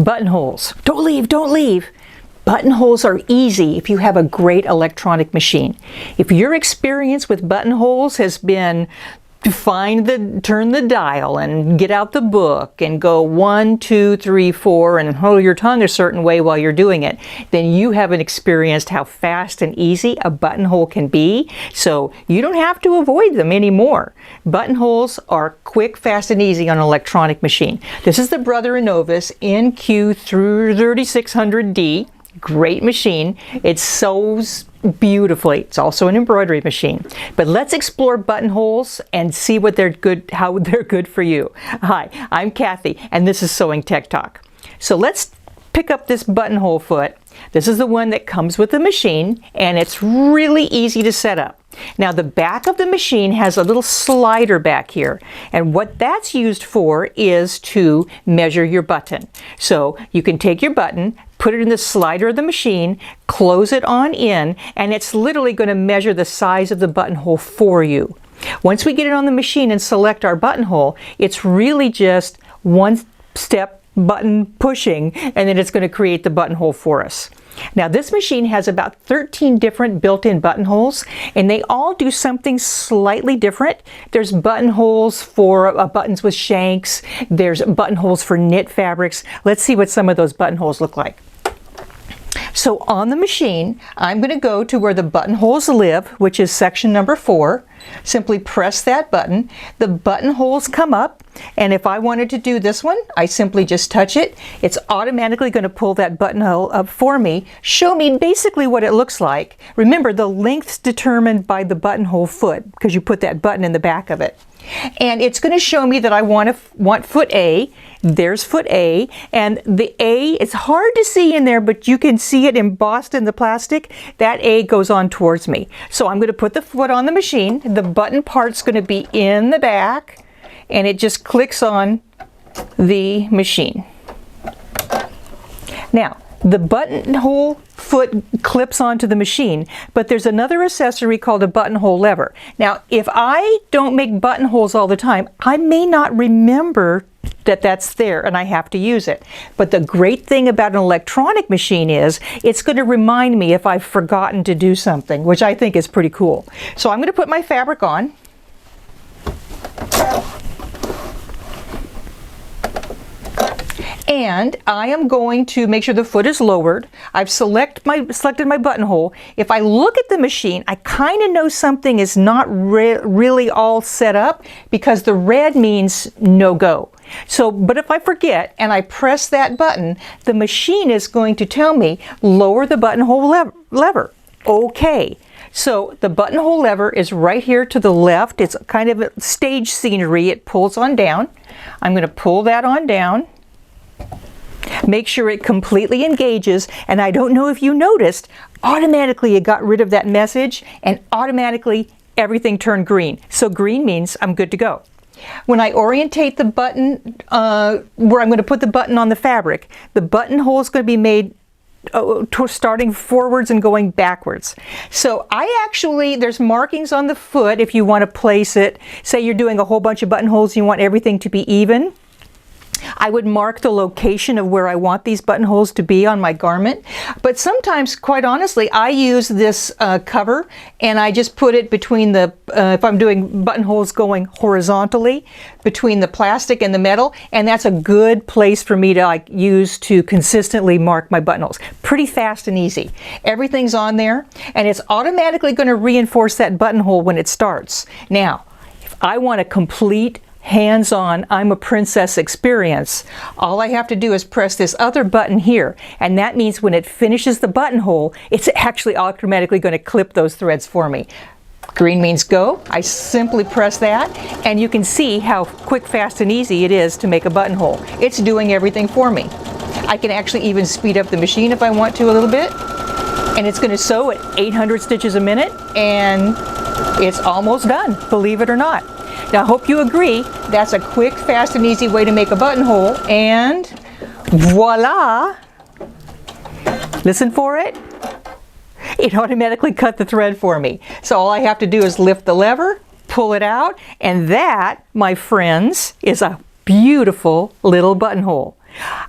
Buttonholes. Don't leave, don't leave. Buttonholes are easy if you have a great electronic machine. If your experience with buttonholes has been to turn the dial and get out the book and go 1, 2, 3, 4 and hold your tongue a certain way while you're doing it, then you haven't experienced how fast and easy a buttonhole can be. So you don't have to avoid them anymore. Buttonholes are quick, fast, and easy on an electronic machine. This is the Brother & Novus NQ3600D. Great machine. It sews beautifully. It's also an embroidery machine. But let's explore buttonholes and see what how they're good for you. Hi, I'm Cathy, and this is Sewing Tech Talk. So let's pick up this buttonhole foot. This is the one that comes with the machine, and it's really easy to set up. Now the back of the machine has a little slider back here, and what that's used for is to measure your button. So you can take your button, put it in the slider of the machine, close it on in, and it's literally going to measure the size of the buttonhole for you. Once we get it on the machine and select our buttonhole, it's really just one step button pushing, and then it's going to create the buttonhole for us. Now this machine has about 13 different built-in buttonholes, and they all do something slightly different. There's buttonholes for buttons with shanks. There's buttonholes for knit fabrics. Let's see what some of those buttonholes look like. So on the machine, I'm going to go to where the buttonholes live, which is section number 4. Simply press that button. The buttonholes come up, and if I wanted to do this one, I simply just touch it. It's automatically going to pull that buttonhole up for me, show me basically what it looks like. Remember, the length's determined by the buttonhole foot because you put that button in the back of it. And it's going to show me that I want foot A. There's foot A, and the A, it's hard to see in there, but you can see it embossed in the plastic. That A goes on towards me. So I'm going to put the foot on the machine. The button part's going to be in the back, and it just clicks on the machine. Now, the buttonhole foot clips onto the machine, but there's another accessory called a buttonhole lever. Now, if I don't make buttonholes all the time, I may not remember that that's there and I have to use it. But the great thing about an electronic machine is it's going to remind me if I've forgotten to do something, which I think is pretty cool. So I'm going to put my fabric on. And I am going to make sure the foot is lowered. I've selected my buttonhole. If I look at the machine, I kind of know something is not really all set up because the red means no go. So, but if I forget and I press that button, the machine is going to tell me, lower the buttonhole lever. Okay. So the buttonhole lever is right here to the left. It's kind of stage scenery. It pulls on down. I'm going to pull that on down. Make sure it completely engages, and I don't know if you noticed, automatically it got rid of that message and automatically everything turned green. So green means I'm good to go. When I orientate the button where I'm going to put the button on the fabric, the buttonhole is going to be made starting forwards and going backwards. So there's markings on the foot if you want to place it. Say you're doing a whole bunch of buttonholes and you want everything to be even. I would mark the location of where I want these buttonholes to be on my garment. But sometimes, quite honestly, I use this cover and I just put it between if I'm doing buttonholes going horizontally, between the plastic and the metal, and that's a good place for me to use to consistently mark my buttonholes. Pretty fast and easy. Everything's on there, and it's automatically going to reinforce that buttonhole when it starts. Now, if I want a complete hands-on, I'm a princess experience, all I have to do is press this other button here, and that means when it finishes the buttonhole, it's actually automatically going to clip those threads for me. Green means go. I simply press that, and you can see how quick, fast, and easy it is to make a buttonhole. It's doing everything for me. I can actually even speed up the machine if I want to a little bit, and it's going to sew at 800 stitches a minute, and it's almost done, believe it or not. Now I hope you agree, that's a quick, fast, and easy way to make a buttonhole, and voila! Listen for it. It automatically cut the thread for me. So all I have to do is lift the lever, pull it out, and that, my friends, is a beautiful little buttonhole.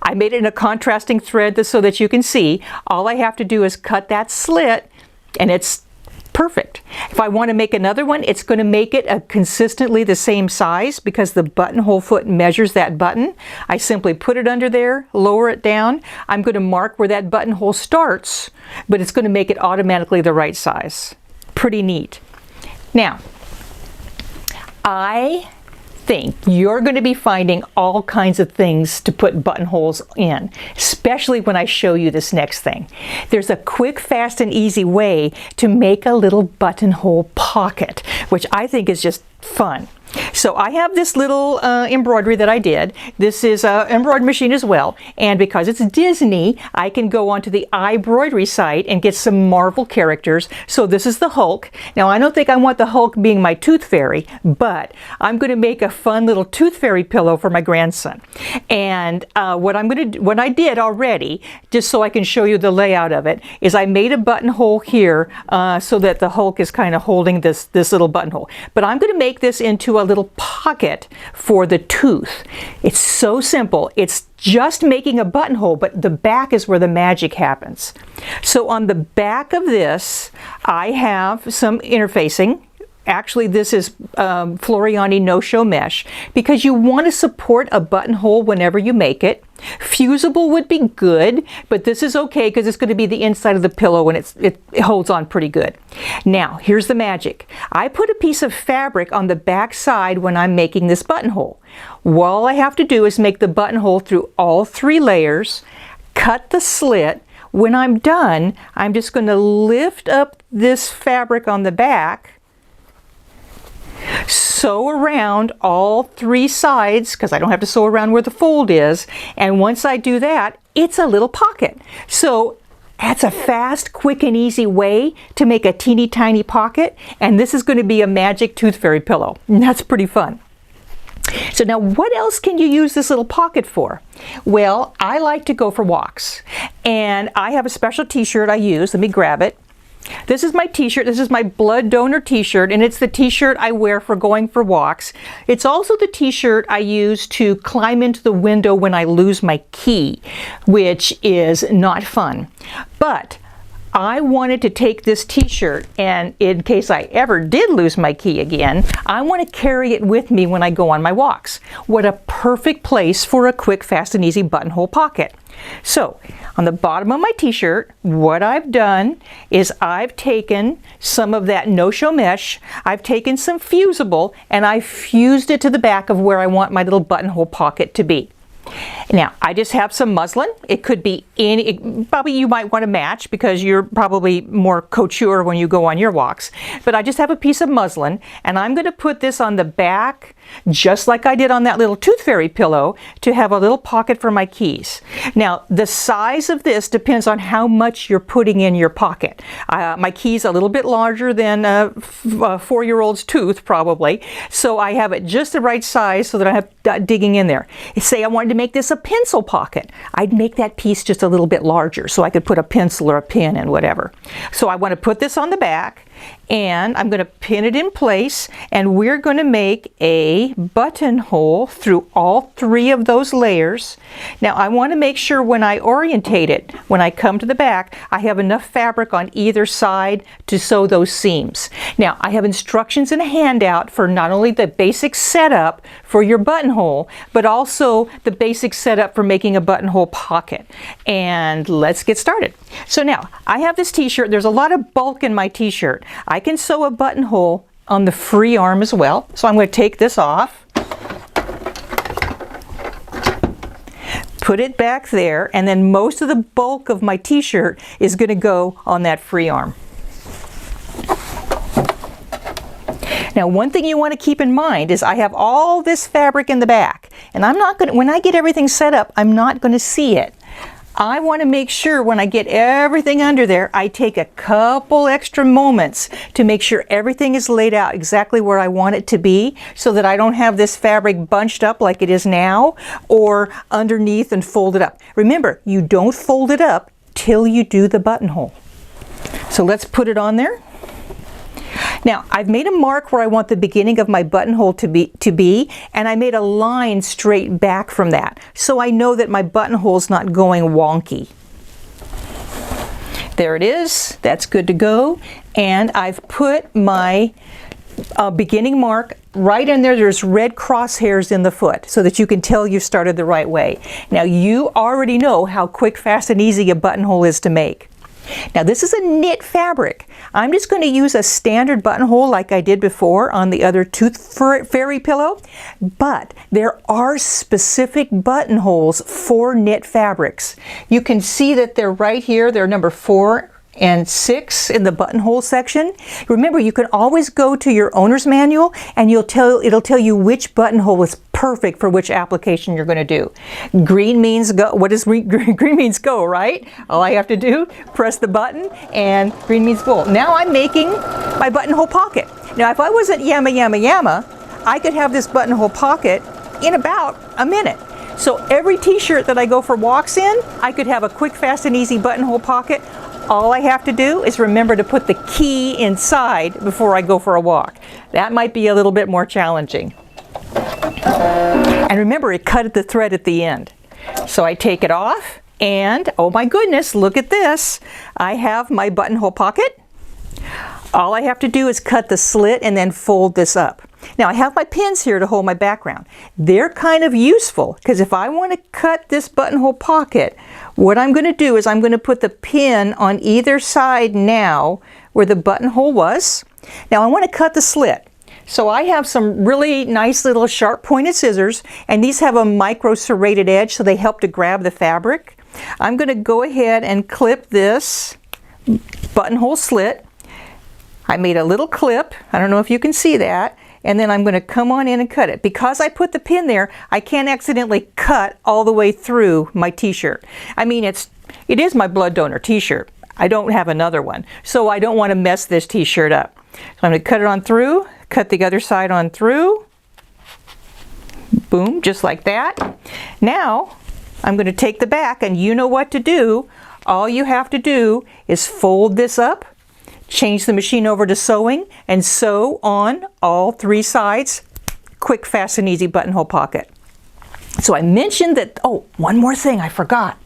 I made it in a contrasting thread so that you can see. All I have to do is cut that slit and it's perfect. If I want to make another one, it's going to make it consistently the same size because the buttonhole foot measures that button. I simply put it under there, lower it down. I'm going to mark where that buttonhole starts, but it's going to make it automatically the right size. Pretty neat. Now, I think you're going to be finding all kinds of things to put buttonholes in, especially when I show you this next thing. There's a quick, fast, and easy way to make a little buttonhole pocket, which I think is just fun. So I have this little embroidery that I did. This is an embroidery machine as well, and because it's Disney, I can go onto the Embroidery site and get some Marvel characters. So this is the Hulk. Now I don't think I want the Hulk being my tooth fairy, but I'm going to make a fun little tooth fairy pillow for my grandson. And what I did already, just so I can show you the layout of it, is I made a buttonhole here so that the Hulk is kind of holding this little buttonhole. But I'm going to make this into a little pocket for the tooth. It's so simple. It's just making a buttonhole, but the back is where the magic happens. So on the back of this, I have some interfacing. Actually, this is Floriani no-show mesh because you want to support a buttonhole whenever you make it. Fusible would be good, but this is okay because it's going to be the inside of the pillow and it holds on pretty good. Now, here's the magic. I put a piece of fabric on the back side when I'm making this buttonhole. All I have to do is make the buttonhole through all 3 layers, cut the slit. When I'm done, I'm just going to lift up this fabric on the back, sew around all 3 sides because I don't have to sew around where the fold is, and once I do that, it's a little pocket. So that's a fast, quick, and easy way to make a teeny tiny pocket, and this is going to be a magic tooth fairy pillow, and that's pretty fun. So now what else can you use this little pocket for? Well, I like to go for walks, and I have a special t-shirt I use. Let me grab it. This is my t-shirt. This is my blood donor t-shirt, and it's the t-shirt I wear for going for walks. It's also the t-shirt I use to climb into the window when I lose my key, which is not fun. But I wanted to take this t-shirt, and in case I ever did lose my key again, I want to carry it with me when I go on my walks. What a perfect place for a quick, fast, and easy buttonhole pocket. So, on the bottom of my t-shirt, what I've done is I've taken some of that no-show mesh, I've taken some fusible, and I've fused it to the back of where I want my little buttonhole pocket to be. Now, I just have some muslin. It could be probably you might want to match because you're probably more couture when you go on your walks. But I just have a piece of muslin, and I'm going to put this on the back just like I did on that little tooth fairy pillow to have a little pocket for my keys. Now, the size of this depends on how much you're putting in your pocket. My key's a little bit larger than a 4-year-old's tooth probably, so I have it just the right size so that I have digging in there. Say I wanted to make this a pencil pocket. I'd make that piece just a little bit larger so I could put a pencil or a pen and whatever. So I want to put this on the back, and I'm going to pin it in place, and we're going to make a buttonhole through all 3 of those layers. Now I want to make sure when I orientate it, when I come to the back, I have enough fabric on either side to sew those seams. Now I have instructions in a handout for not only the basic setup for your buttonhole, but also the basic setup for making a buttonhole pocket. And let's get started. So now I have this t-shirt. There's a lot of bulk in my t-shirt. I can sew a buttonhole on the free arm as well. So I'm going to take this off, put it back there, and then most of the bulk of my t-shirt is going to go on that free arm. Now, one thing you want to keep in mind is I have all this fabric in the back, and I'm not going to, when I get everything set up, I'm not going to see it. I want to make sure when I get everything under there, I take a couple extra moments to make sure everything is laid out exactly where I want it to be so that I don't have this fabric bunched up like it is now or underneath and folded up. Remember, you don't fold it up till you do the buttonhole. So let's put it on there. Now, I've made a mark where I want the beginning of my buttonhole to be, and I made a line straight back from that, so I know that my buttonhole's not going wonky. There it is. That's good to go. And I've put my beginning mark right in there. There's red crosshairs in the foot so that you can tell you started the right way. Now, you already know how quick, fast, and easy a buttonhole is to make. Now, this is a knit fabric. I'm just going to use a standard buttonhole like I did before on the other tooth fairy pillow, but there are specific buttonholes for knit fabrics. You can see that they're right here. They're number 4 and 6 in the buttonhole section. Remember, you can always go to your owner's manual and it'll tell you which buttonhole is perfect for which application you're going to do. Green means go. What does green means go, right? All I have to do, press the button, and green means go. Now I'm making my buttonhole pocket. Now, if I wasn't yama, I could have this buttonhole pocket in about a minute. So every t-shirt that I go for walks in, I could have a quick, fast, and easy buttonhole pocket. All I have to do is remember to put the key inside before I go for a walk. That might be a little bit more challenging. And remember, it cut the thread at the end. So I take it off, and oh my goodness, look at this. I have my buttonhole pocket. All I have to do is cut the slit and then fold this up. Now, I have my pins here to hold my background. They're kind of useful because if I want to cut this buttonhole pocket, what I'm going to do is I'm going to put the pin on either side now where the buttonhole was. Now, I want to cut the slit. So I have some really nice little sharp pointed scissors, and these have a micro serrated edge, so they help to grab the fabric. I'm going to go ahead and clip this buttonhole slit. I made a little clip. I don't know if you can see that. And then I'm going to come on in and cut it. Because I put the pin there, I can't accidentally cut all the way through my t-shirt. I mean, it is my blood donor t-shirt. I don't have another one. So I don't want to mess this t-shirt up. So I'm going to cut it on through, cut the other side on through. Boom, just like that. Now, I'm going to take the back, and you know what to do. All you have to do is fold this up, change the machine over to sewing, and sew on all 3 sides. Quick, fast, and easy buttonhole pocket. So I mentioned that, oh, one more thing I forgot.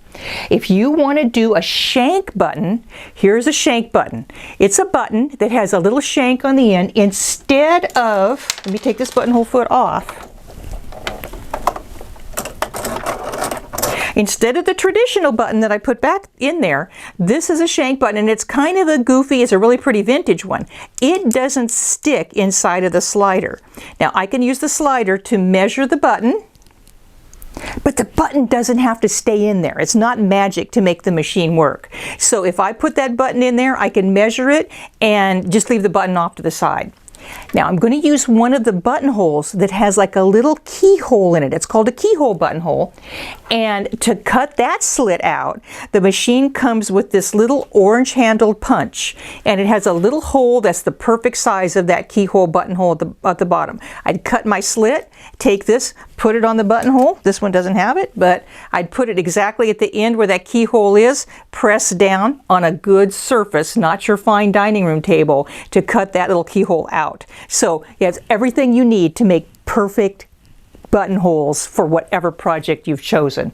If you want to do a shank button, here's a shank button. It's a button that has a little shank on the end. Instead of, let me take this buttonhole foot off. Instead of the traditional button that I put back in there, this is a shank button, and it's kind of a goofy, it's a really pretty vintage one. It doesn't stick inside of the slider. Now, I can use the slider to measure the button, but the button doesn't have to stay in there. It's not magic to make the machine work. So if I put that button in there, I can measure it and just leave the button off to the side. Now, I'm going to use one of the buttonholes that has like a little keyhole in it. It's called a keyhole buttonhole. And to cut that slit out, the machine comes with this little orange handled punch. And it has a little hole that's the perfect size of that keyhole buttonhole at the bottom. I'd cut my slit, take this, put it on the buttonhole. This one doesn't have it, but I'd put it exactly at the end where that keyhole is, press down on a good surface, not your fine dining room table, to cut that little keyhole out. So it has everything you need to make perfect buttonholes for whatever project you've chosen.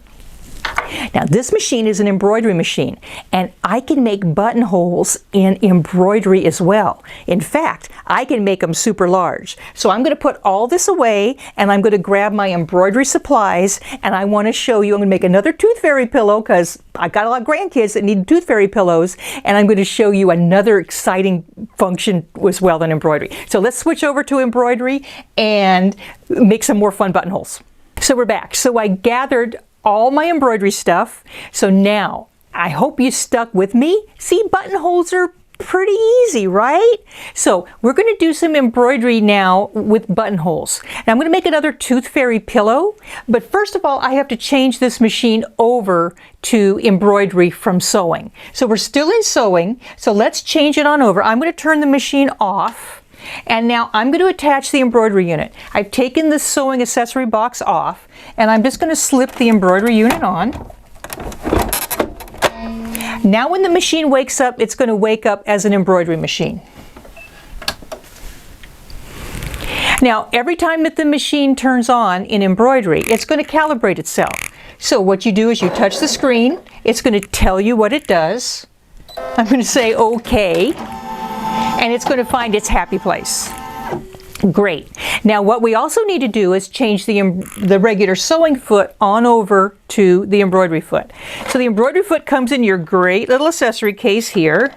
Now, this machine is an embroidery machine, and I can make buttonholes in embroidery as well. In fact, I can make them super large. So I'm going to put all this away, and I'm going to grab my embroidery supplies, and I want to show you, I'm going to make another tooth fairy pillow because I got a lot of grandkids that need tooth fairy pillows, and I'm going to show you another exciting function as well than embroidery. So let's switch over to embroidery and make some more fun buttonholes. So we're back. So I gathered all my embroidery stuff. So now, I hope you stuck with me. See, buttonholes are pretty easy, right? So we're going to do some embroidery now with buttonholes. And I'm going to make another tooth fairy pillow. But first of all, I have to change this machine over to embroidery from sewing. So we're still in sewing. So let's change it on over. I'm going to turn the machine off. And now I'm going to attach the embroidery unit. I've taken the sewing accessory box off, and I'm just going to slip the embroidery unit on. Now when the machine wakes up, it's going to wake up as an embroidery machine. Now, every time that the machine turns on in embroidery, it's going to calibrate itself. So what you do is you touch the screen, it's going to tell you what it does. I'm going to say OK, and it's going to find its happy place. Great. Now what we also need to do is change the regular sewing foot on over to the embroidery foot. So the embroidery foot comes in your great little accessory case here,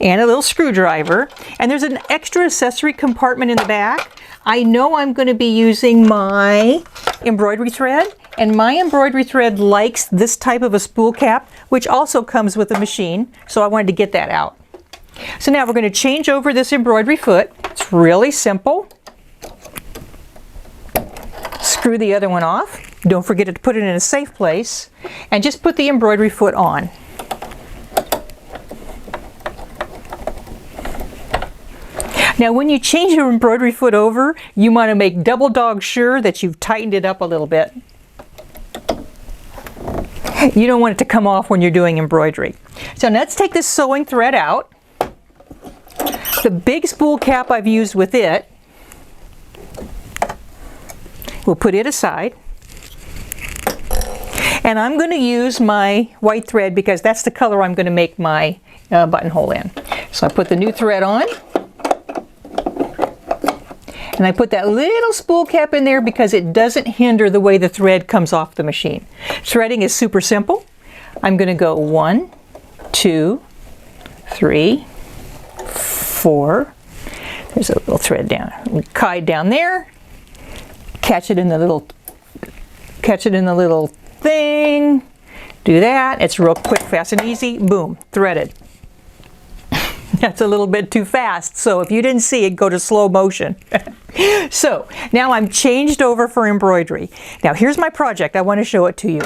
and a little screwdriver, and there's an extra accessory compartment in the back. I know I'm going to be using my embroidery thread, and my embroidery thread likes this type of a spool cap, which also comes with the machine, so I wanted to get that out. So now we're going to change over this embroidery foot. It's really simple. Screw the other one off. Don't forget to put it in a safe place, and just put the embroidery foot on. Now when you change your embroidery foot over, you want to make double dog sure that you've tightened it up a little bit. You don't want it to come off when you're doing embroidery. So let's take this sewing thread out. The big spool cap I've used with it, we'll put it aside. And I'm going to use my white thread because that's the color I'm going to make my buttonhole in. So I put the new thread on. And I put that little spool cap in there because it doesn't hinder the way the thread comes off the machine. Threading is super simple. I'm going to go 1, 2, 3, 4. There's a little thread down, guide down there. Catch it in the little thing. Do that. It's real quick, fast, and easy. Boom, threaded. That's a little bit too fast, so if you didn't see it, go to slow motion. So now I'm changed over for embroidery. Now here's my project. I want to show it to you.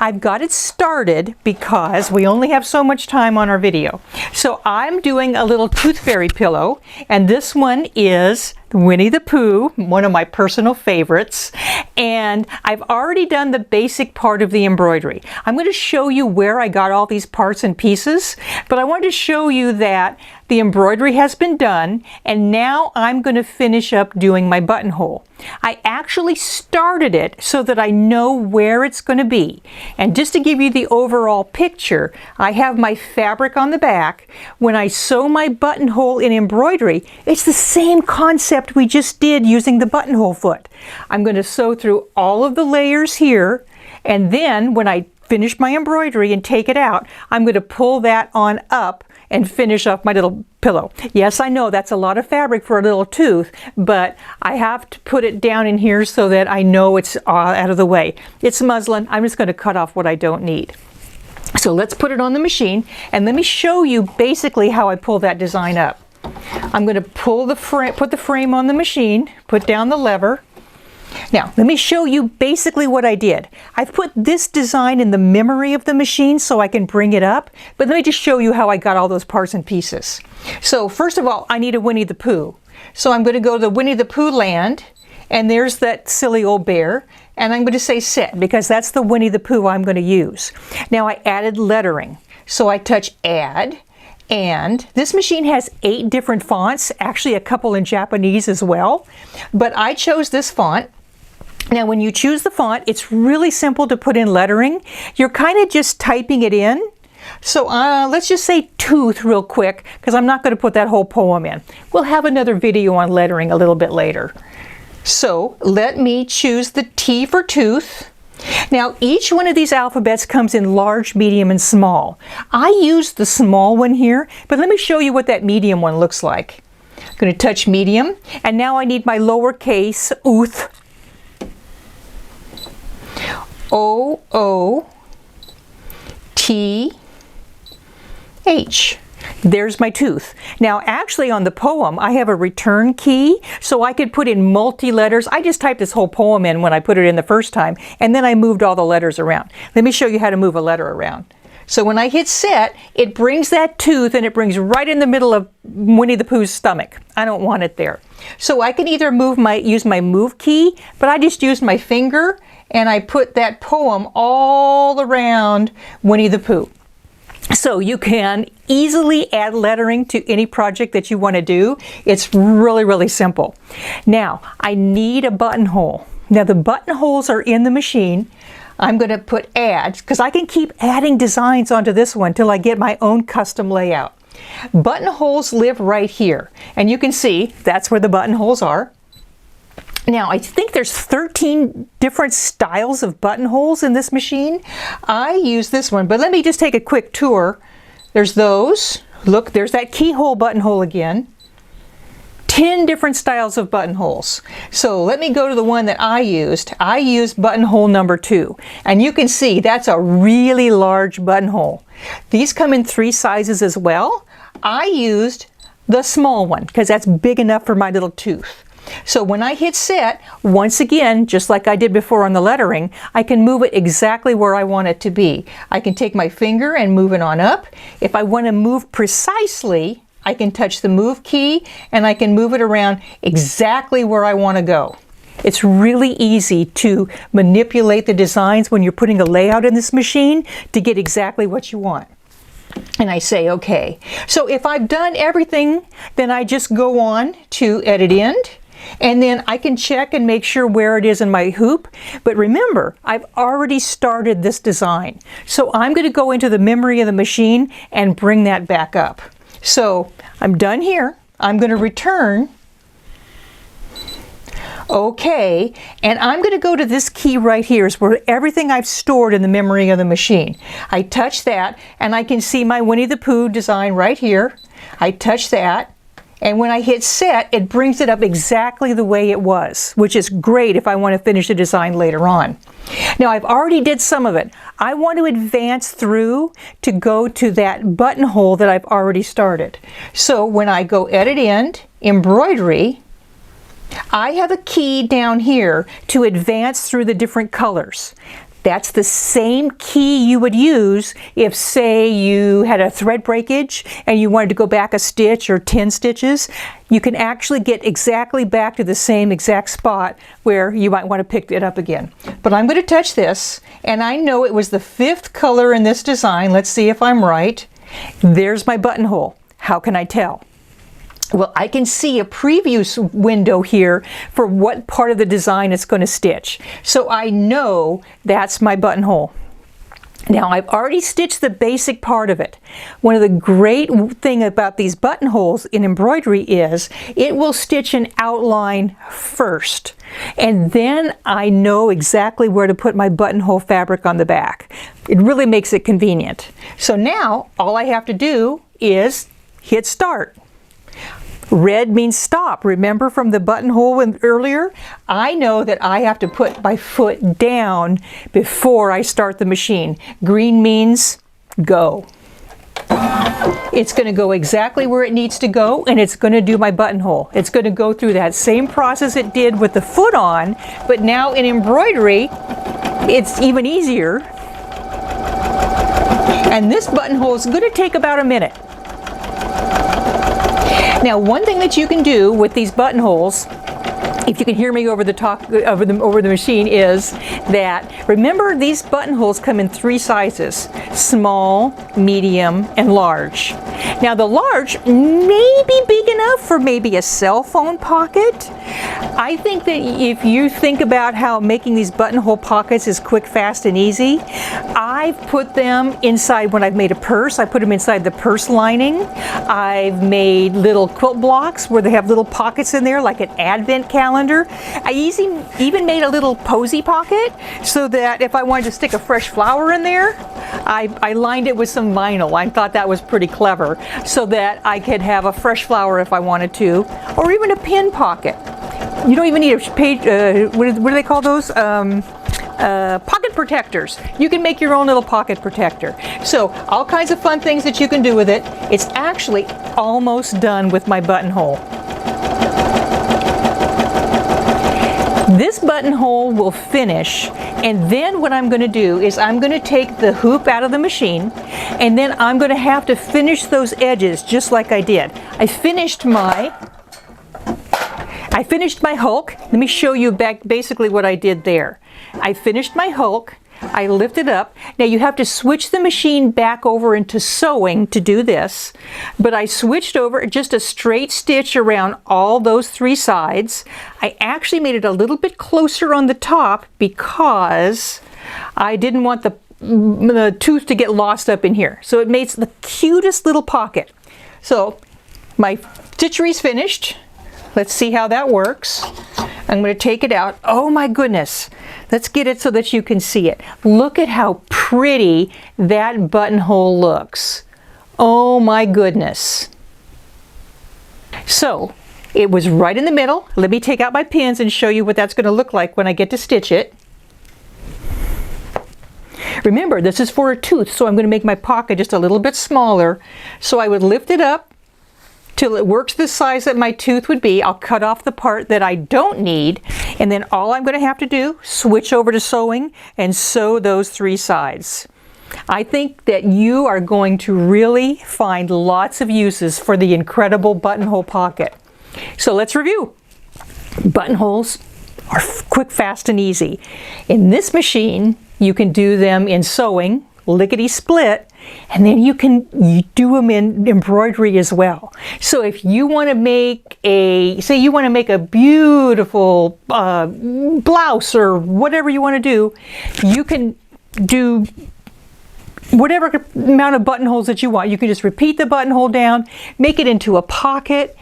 I've got it started because we only have so much time on our video. So I'm doing a little tooth fairy pillow, and this one is Winnie the Pooh, one of my personal favorites, and I've already done the basic part of the embroidery. I'm going to show you where I got all these parts and pieces, but I wanted to show you that the embroidery has been done, and now I'm going to finish up doing my buttonhole. I actually started it so that I know where it's going to be. And just to give you the overall picture, I have my fabric on the back. When I sew my buttonhole in embroidery, it's the same concept we just did using the buttonhole foot. I'm going to sew through all of the layers here, and then when I finish my embroidery and take it out, I'm going to pull that on up and finish off my little pillow. Yes, I know that's a lot of fabric for a little tooth, but I have to put it down in here so that I know it's out of the way. It's muslin. I'm just going to cut off what I don't need. So let's put it on the machine, and let me show you basically how I pull that design up. I'm going to pull the frame, put the frame on the machine, put down the lever. Now, let me show you basically what I did. I've put this design in the memory of the machine so I can bring it up, but let me just show you how I got all those parts and pieces. So first of all, I need a Winnie the Pooh. So I'm going to go to the Winnie the Pooh land, and there's that silly old bear, and I'm going to say set because that's the Winnie the Pooh I'm going to use. Now I added lettering. So I touch add, and this machine has 8 different fonts, actually a couple in Japanese as well, but I chose this font. Now when you choose the font, it's really simple to put in lettering. You're kind of just typing it in. So let's just say tooth real quick, because I'm not going to put that whole poem in. We'll have another video on lettering a little bit later. So let me choose the T for tooth. Now each one of these alphabets comes in large, medium, and small. I used the small one here, but let me show you what that medium one looks like. I'm going to touch medium, and now I need my lowercase ooth. O-O-T-H. There's my tooth. Now actually on the poem I have a return key, so I could put in multi-letters. I just typed this whole poem in when I put it in the first time, and then I moved all the letters around. Let me show you how to move a letter around. So when I hit set, it brings that tooth and it brings right in the middle of Winnie the Pooh's stomach. I don't want it there. So I can either use my move key, but I just used my finger and I put that poem all around Winnie the Pooh. So you can easily add lettering to any project that you want to do. It's really, really simple. Now, I need a buttonhole. Now, the buttonholes are in the machine. I'm going to put add, because I can keep adding designs onto this one till I get my own custom layout. Buttonholes live right here, and you can see that's where the buttonholes are. Now, I think there's 13 different styles of buttonholes in this machine. I use this one, but let me just take a quick tour. There's those. Look, there's that keyhole buttonhole again. 10 different styles of buttonholes. So let me go to the one that I used. I used buttonhole number 2. And you can see that's a really large buttonhole. These come in 3 sizes as well. I used the small one because that's big enough for my little tooth. So when I hit set, once again, just like I did before on the lettering, I can move it exactly where I want it to be. I can take my finger and move it on up. If I want to move precisely, I can touch the move key and I can move it around exactly where I want to go. It's really easy to manipulate the designs when you're putting a layout in this machine to get exactly what you want. And I say okay. So if I've done everything, then I just go on to edit end, and then I can check and make sure where it is in my hoop. But remember, I've already started this design. So I'm going to go into the memory of the machine and bring that back up. So I'm done here. I'm going to return. Okay, and I'm going to go to this key right here, is where everything I've stored in the memory of the machine. I touch that and I can see my Winnie the Pooh design right here. I touch that, and when I hit set, it brings it up exactly the way it was, which is great if I want to finish the design later on. Now, I've already did some of it. I want to advance through to go to that buttonhole that I've already started. So when I go edit end, embroidery, I have a key down here to advance through the different colors. That's the same key you would use if, say, you had a thread breakage and you wanted to go back a stitch or 10 stitches. You can actually get exactly back to the same exact spot where you might want to pick it up again. But I'm going to touch this, and I know it was the 5th color in this design. Let's see if I'm right. There's my buttonhole. How can I tell? Well, I can see a preview window here for what part of the design it's going to stitch. So I know that's my buttonhole. Now, I've already stitched the basic part of it. One of the great things about these buttonholes in embroidery is it will stitch an outline first. And then I know exactly where to put my buttonhole fabric on the back. It really makes it convenient. So now all I have to do is hit start. Red means stop. Remember from the buttonhole earlier? I know that I have to put my foot down before I start the machine. Green means go. It's going to go exactly where it needs to go, and it's going to do my buttonhole. It's going to go through that same process it did with the foot on, but now in embroidery, it's even easier. And this buttonhole is going to take about a minute. Now, one thing that you can do with these buttonholes, if you can hear me over the talk over the machine, is that remember these buttonholes come in 3 sizes: small, medium, and large. Now, the large may be big enough for maybe a cell phone pocket. I think that if you think about how making these buttonhole pockets is quick, fast, and easy, I've put them inside. When I've made a purse, I put them inside the purse lining. I've made little quilt blocks where they have little pockets in there, like an advent calendar. I even made a little posy pocket so that if I wanted to stick a fresh flower in there, I lined it with some vinyl. I thought that was pretty clever, so that I could have a fresh flower if I wanted to, or even a pin pocket. You don't even need a page, what do they call those? Pocket protectors. You can make your own little pocket protector. So all kinds of fun things that you can do with it. It's actually almost done with my buttonhole. This buttonhole will finish, and then what I'm going to do is I'm going to take the hoop out of the machine, and then I'm going to have to finish those edges just like I did. I finished my Hulk. Let me show you back basically what I did there. I finished my Hulk, I lift it up. Now you have to switch the machine back over into sewing to do this, but I switched over just a straight stitch around all those 3 sides. I actually made it a little bit closer on the top because I didn't want the tooth to get lost up in here. So it makes the cutest little pocket. So my stitchery's finished. Let's see how that works. I'm going to take it out. Oh my goodness. Let's get it so that you can see it. Look at how pretty that buttonhole looks. Oh my goodness. So it was right in the middle. Let me take out my pins and show you what that's going to look like when I get to stitch it. Remember, this is for a tooth, so I'm going to make my pocket just a little bit smaller. So I would lift it up till it works the size that my tooth would be. I'll cut off the part that I don't need, and then all I'm going to have to do, switch over to sewing and sew those 3 sides. I think that you are going to really find lots of uses for the incredible buttonhole pocket. So let's review. Buttonholes are quick, fast, and easy. In this machine, you can do them in sewing, lickety-split, and then you do them in embroidery as well. So if you want to make say you want to make a beautiful blouse or whatever you want to do, you can do whatever amount of buttonholes that you want. You can just repeat the buttonhole down, make it into a pocket.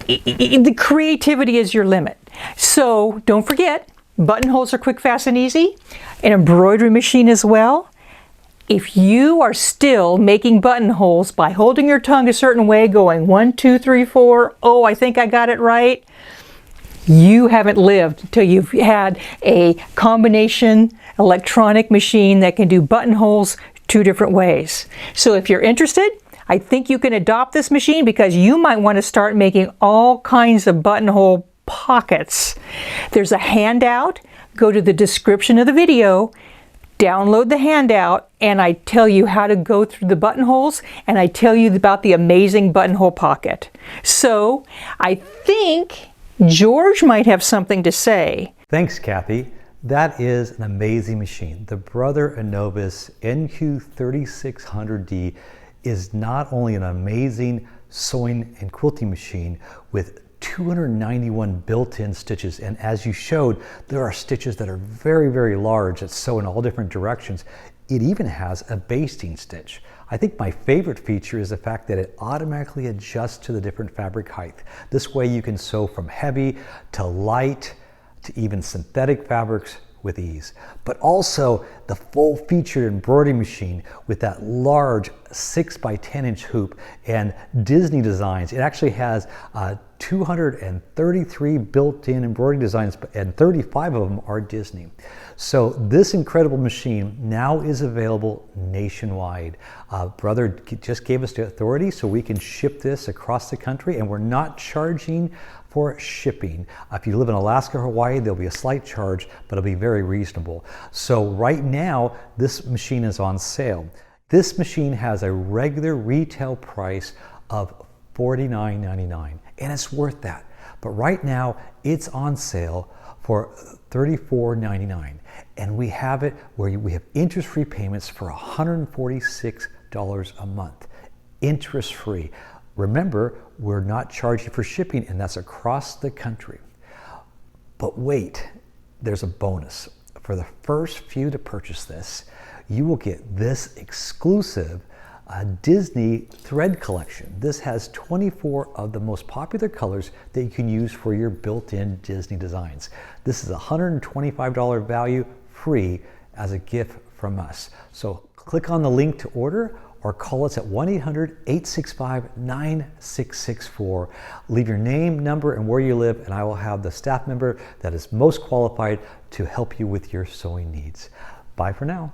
The creativity is your limit. So don't forget, buttonholes are quick, fast, and easy. An embroidery machine as well. If you are still making buttonholes by holding your tongue a certain way, going 1, 2, 3, 4, oh, I think I got it right, you haven't lived until you've had a combination electronic machine that can do buttonholes 2 different ways. So if you're interested, I think you can adopt this machine because you might want to start making all kinds of buttonhole pockets. There's a handout. Go to the description of the video, download the handout, and I tell you how to go through the buttonholes, and I tell you about the amazing buttonhole pocket. So I think George might have something to say. Thanks, Cathy. That is an amazing machine. The Brother Innovus NQ3600D is not only an amazing sewing and quilting machine with 291 built-in stitches, and as you showed, there are stitches that are very, very large that sew in all different directions. It even has a basting stitch. I think my favorite feature is the fact that it automatically adjusts to the different fabric height. This way you can sew from heavy to light to even synthetic fabrics with ease. But also the full featured embroidery machine with that large 6 by 10 inch hoop and Disney designs. It actually has 233 built-in embroidery designs, and 35 of them are Disney. So this incredible machine now is available nationwide. Brother just gave us the authority so we can ship this across the country, and we're not charging for shipping. If you live in Alaska or Hawaii, there'll be a slight charge, but it'll be very reasonable. So right now, this machine is on sale. This machine has a regular retail price of $49.99, and it's worth that. But right now, it's on sale for $34.99, and we have it where we have interest-free payments for $146 a month, interest-free. Remember, we're not charging for shipping, and that's across the country. But wait, there's a bonus. For the first few to purchase this, you will get this exclusive Disney thread collection. This has 24 of the most popular colors that you can use for your built-in Disney designs. This is a $125 value, free as a gift from us. So click on the link to order or call us at 1-800-865-9664. Leave your name, number, and where you live, and I will have the staff member that is most qualified to help you with your sewing needs. Bye for now.